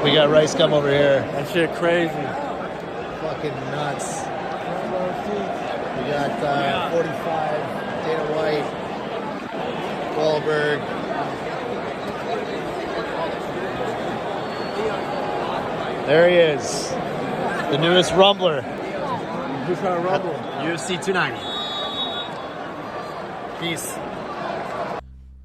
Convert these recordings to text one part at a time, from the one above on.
We got Rice come over here. That shit crazy. Fucking nuts. We got 45, Dana White, Wahlberg. There he is. The newest Rumbler. Who's trying to rumble? UFC 290. Peace.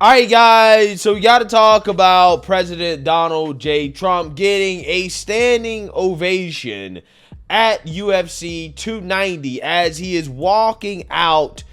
All right, guys, so we got to talk about President Donald J. Trump getting a standing ovation at UFC 290 as he is walking out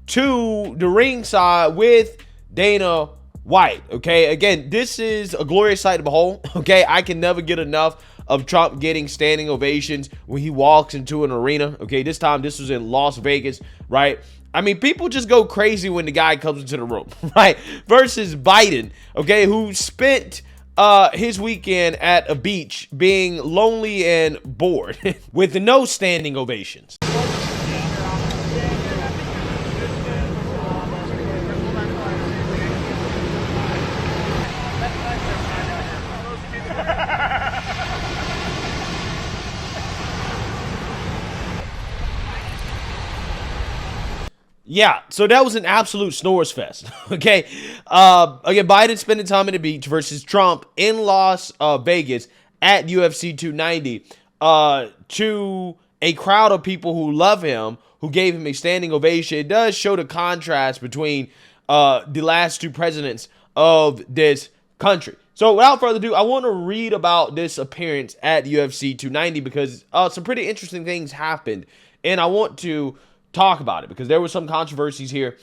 to the ringside with Dana White. Okay, again, this is a glorious sight to behold. Okay, I can never get enough of Trump getting standing ovations when he walks into an arena. Okay, this time this was in Las Vegas, right? I mean, people just go crazy when the guy comes into the room, right? Versus Biden, okay, who spent his weekend at a beach being lonely and bored with no standing ovations. Yeah, so that was an absolute snores fest, okay? Again, Biden spending time at the beach versus Trump in Las Vegas at UFC 290 to a crowd of people who love him, who gave him a standing ovation. It does show the contrast between the last two presidents of this country. So without further ado, I want to read about this appearance at UFC 290 because some pretty interesting things happened, and I want to talk about it because there were some controversies here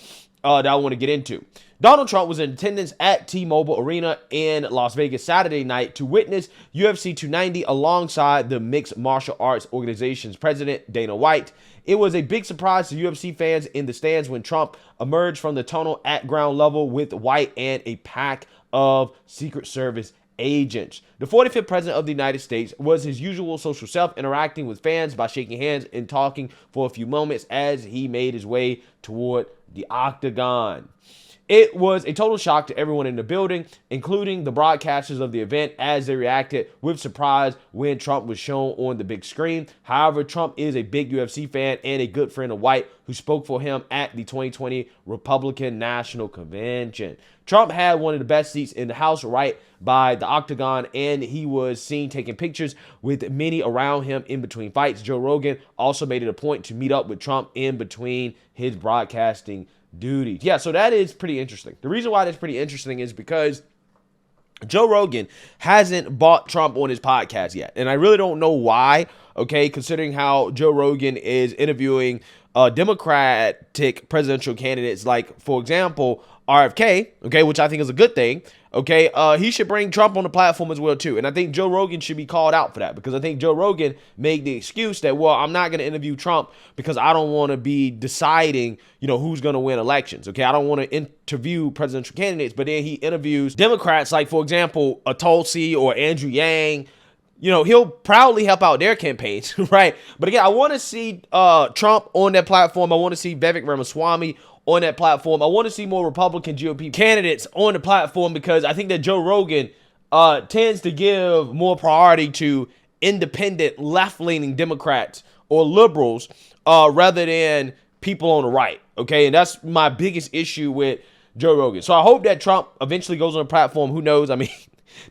that I want to get into. Donald Trump was in attendance at T-Mobile Arena in Las Vegas Saturday night to witness UFC 290 alongside the Mixed Martial Arts Organization's president, Dana White. It was a big surprise to UFC fans in the stands when Trump emerged from the tunnel at ground level with White and a pack of Secret Service agents. The 45th president of the United States was his usual social self, interacting with fans by shaking hands and talking for a few moments as he made his way toward the octagon. It was a total shock to everyone in the building, including the broadcasters of the event, as they reacted with surprise when Trump was shown on the big screen. However, Trump is a big UFC fan and a good friend of White, who spoke for him at the 2020 Republican National Convention. Trump had one of the best seats in the House right by the octagon, and he was seen taking pictures with many around him in between fights. Joe Rogan also made it a point to meet up with Trump in between his broadcasting duties. Yeah, so that is pretty interesting. The reason why that's pretty interesting is because Joe Rogan hasn't bought Trump on his podcast yet. And I really don't know why, okay, considering how Joe Rogan is interviewing Democratic presidential candidates like, for example, RFK, okay, which I think is a good thing, okay, he should bring Trump on the platform as well, too. And I think Joe Rogan should be called out for that because I think Joe Rogan made the excuse that, well, I'm not going to interview Trump because I don't want to be deciding, you know, who's going to win elections, okay? I don't want to interview presidential candidates, but then he interviews Democrats like, for example, Tulsi or Andrew Yang. You know, he'll proudly help out their campaigns, right? But again, I want to see Trump on that platform. I want to see Vivek Ramaswamy on that platform. I want to see more Republican GOP candidates on the platform because I think that Joe Rogan tends to give more priority to independent left-leaning Democrats or liberals rather than people on the right, okay? And that's my biggest issue with Joe Rogan. So I hope that Trump eventually goes on the platform. Who knows? I mean,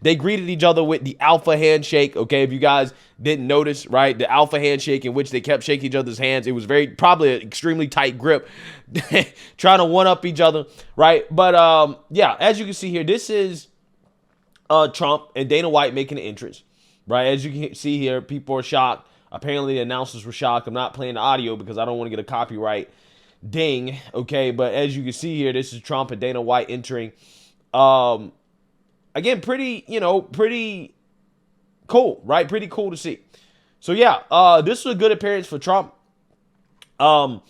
they greeted each other with the alpha handshake, okay? If you guys didn't notice, right? The alpha handshake in which they kept shaking each other's hands. It was probably an extremely tight grip, trying to one-up each other, right? But, yeah, as you can see here, this is Trump and Dana White making an entrance, right? As you can see here, people are shocked. Apparently, the announcers were shocked. I'm not playing the audio because I don't want to get a copyright ding, okay? But as you can see here, this is Trump and Dana White entering. Again, pretty cool, right? Pretty cool to see. So, yeah, this was a good appearance for Trump. But,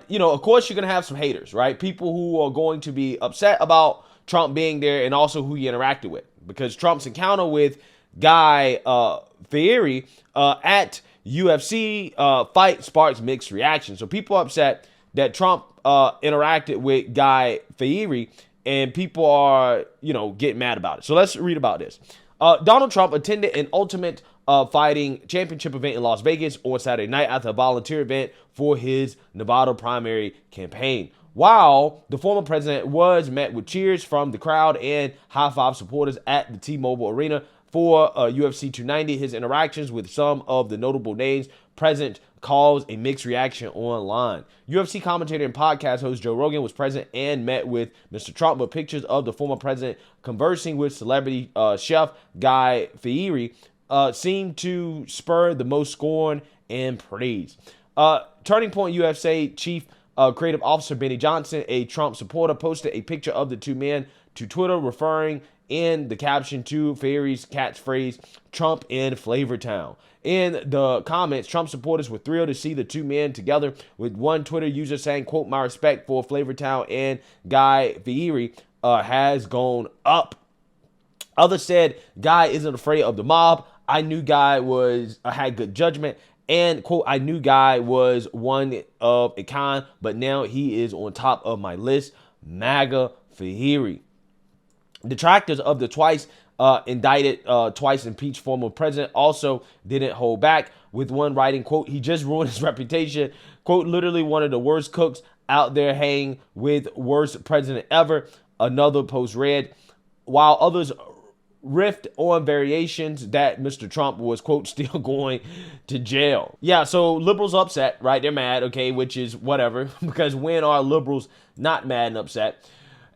you know, of course, you're going to have some haters, right? People who are going to be upset about Trump being there and also who he interacted with. Because Trump's encounter with Guy Fieri at UFC fight sparks mixed reactions. So people are upset that Trump interacted with Guy Fieri, and people are, getting mad about it. So let's read about this. Donald Trump attended an Ultimate Fighting Championship event in Las Vegas on Saturday night after a volunteer event for his Nevada primary campaign. While the former president was met with cheers from the crowd and high-five supporters at the T-Mobile Arena for UFC 290, his interactions with some of the notable names present caused a mixed reaction online. UFC commentator and podcast host Joe Rogan was present and met with Mr. Trump, but pictures of the former president conversing with celebrity chef Guy Fieri seemed to spur the most scorn and praise. Turning Point UFC chief creative officer Benny Johnson, a Trump supporter, posted a picture of the two men to Twitter, referring in the caption to Fieri's catchphrase, "Trump in Flavortown." In the comments, Trump supporters were thrilled to see the two men together, with one Twitter user saying, quote, "My respect for Flavortown and Guy Fieri has gone up." Others said, "Guy isn't afraid of the mob. I knew Guy had good judgment. And, quote, I knew Guy was one of a kind, but now he is on top of my list. MAGA Fieri." Detractors of the twice indicted, twice impeached former president also didn't hold back, with one writing, quote, "He just ruined his reputation. Quote, literally one of the worst cooks out there, hanging with worst president ever." Another post read, while others riffed on variations that Mr. Trump was, quote, "still going to jail." Yeah, so liberals upset, right? They're mad, okay, which is whatever, because when are liberals not mad and upset?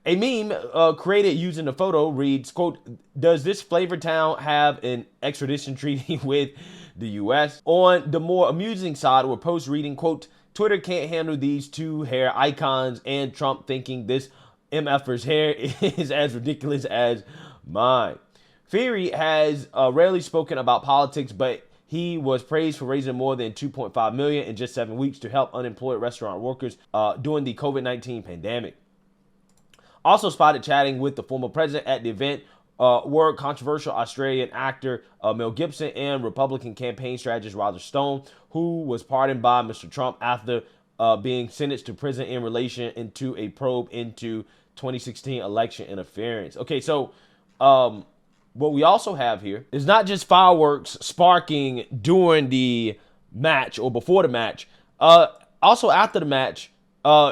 A meme created using the photo reads, quote, "Does this Flavortown have an extradition treaty with the U.S.?" On the more amusing side were posts reading, quote, "Twitter can't handle these two hair icons," and Trump thinking this MFer's hair is as ridiculous as mine. Fieri has rarely spoken about politics, but he was praised for raising more than $2.5 million in just 7 weeks to help unemployed restaurant workers during the COVID-19 pandemic. Also spotted chatting with the former president at the event were controversial Australian actor Mel Gibson and Republican campaign strategist Roger Stone, who was pardoned by Mr. Trump after being sentenced to prison in relation to a probe into 2016 election interference. Okay, so what we also have here is not just fireworks sparking during the match or before the match. Also after the match,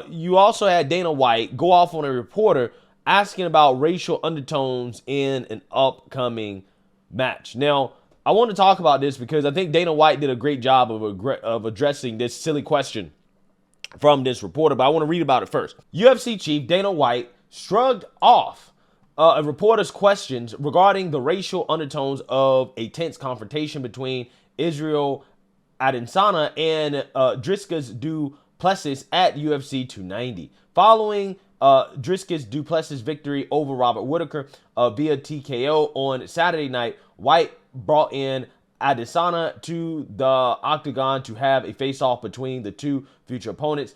you also had Dana White go off on a reporter asking about racial undertones in an upcoming match. Now, I want to talk about this because I think Dana White did a great job of addressing this silly question from this reporter, but I want to read about it first. UFC chief Dana White shrugged off a reporter's questions regarding the racial undertones of a tense confrontation between Israel Adesanya and Dricus Du Plessis at UFC 290. Following Dricus Du Plessis' victory over Robert Whittaker via TKO on Saturday night, White brought in Adesanya to the octagon to have a face-off between the two future opponents.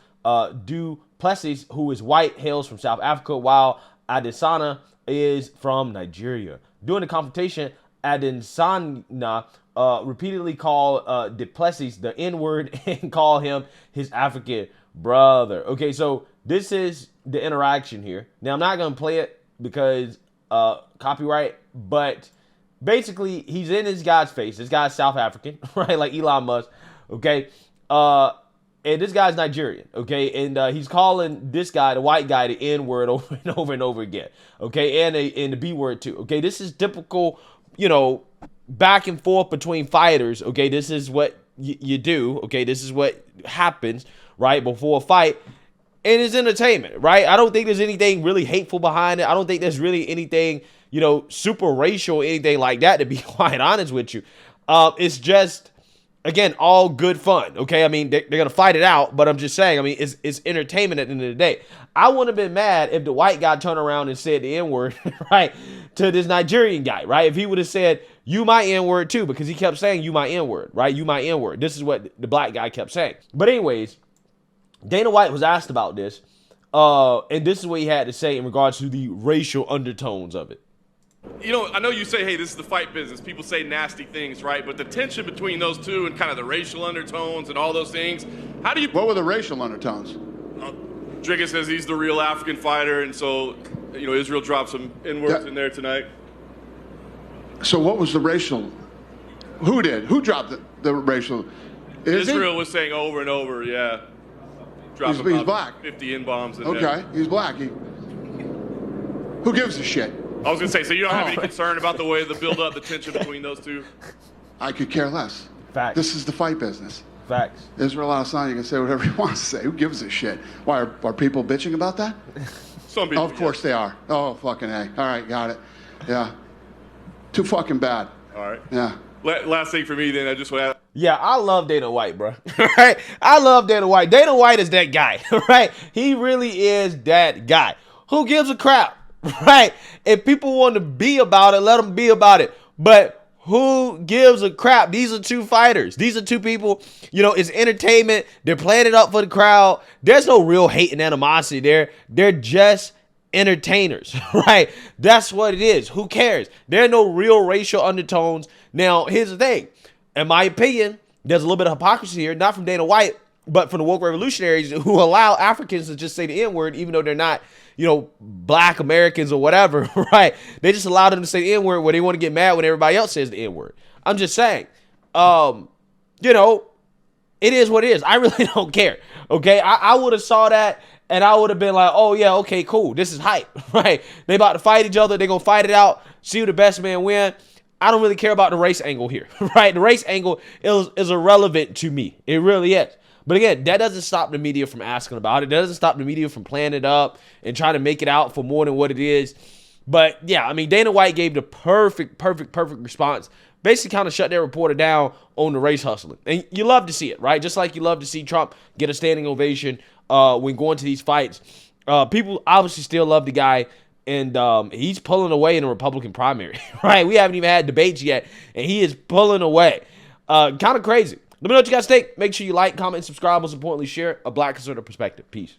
Du Plessis, who is white, hails from South Africa, while Adesanya is from Nigeria. During the confrontation, Adesanya repeatedly called Du Plessis the N-word and called him his African brother. Okay, so this is the interaction here. Now, I'm not going to play it because copyright, but basically, he's in this guy's face. This guy's South African, right? Like Elon Musk, okay? And this guy's Nigerian, okay? And he's calling this guy, the white guy, the N-word over and over and over again, okay? And the B-word too, okay? This is typical, back and forth between fighters, okay? This is what you do, okay? This is what happens, right, before a fight. And it's entertainment, right? I don't think there's anything really hateful behind it. I don't think there's really anything, super racial or anything like that, to be quite honest with you. It's just, again, all good fun, okay? I mean, they're going to fight it out, but I'm just saying, I mean, it's entertainment at the end of the day. I wouldn't have been mad if the white guy turned around and said the N-word, right, to this Nigerian guy, right? If he would have said, "You my N-word too," because he kept saying, "You my N-word," right? "You my N-word." This is what the black guy kept saying. But anyways, Dana White was asked about this, and this is what he had to say in regards to the racial undertones of it. I know you say, hey, this is the fight business. People say nasty things, right? But the tension between those two and kind of the racial undertones and all those things, how do you... What were the racial undertones? Dricus says he's the real African fighter, and so, Israel dropped some N-words in there tonight. So what was the racial? Who did? Who dropped the racial? Israel was saying over and over, yeah. Dropping He's about black. 50 N-bombs. Okay, he's black. Who gives a shit? I was going to say, so you don't have any concern about the way the build-up, the tension between those two? I could care less. Facts. This is the fight business. Facts. Israel Adesanya can say whatever he wants to say. Who gives a shit? Why are people bitching about that? Some people, Of course they are. Oh, fucking A. All right, got it. Yeah. Too fucking bad. All right. Yeah. Last thing for me, then, I just want to Yeah, I love Dana White, bro. Right? I love Dana White. Dana White is that guy, right? He really is that guy. Who gives a crap, right? If people want to be about it, let them be about it. But who gives a crap? These are two fighters. These are two people, it's entertainment. They're playing it up for the crowd. There's no real hate and animosity there. They're just entertainers, right? That's what it is. Who cares? There are no real racial undertones. Now, here's the thing. In my opinion, there's a little bit of hypocrisy here, not from Dana White, but from the woke revolutionaries who allow Africans to just say the N-word, even though they're not, black Americans or whatever, right? They just allow them to say the N-word where they want to get mad when everybody else says the N-word. I'm just saying, it is what it is. I really don't care, okay? I would have saw that and I would have been like, oh, yeah, okay, cool. This is hype, right? They about to fight each other. They're going to fight it out, see who the best man win. I don't really care about the race angle here, right? The race angle is irrelevant to me. It really is. But again, that doesn't stop the media from asking about it. That doesn't stop the media from playing it up and trying to make it out for more than what it is. But yeah, I mean, Dana White gave the perfect response. Basically kind of shut their reporter down on the race hustling. And you love to see it, right? Just like you love to see Trump get a standing ovation when going to these fights. People obviously still love the guy. And he's pulling away in a Republican primary, right? We haven't even had debates yet, and he is pulling away. Kind of crazy. Let me know what you guys think. Make sure you like, comment, and subscribe. Most importantly, share a black conservative perspective. Peace.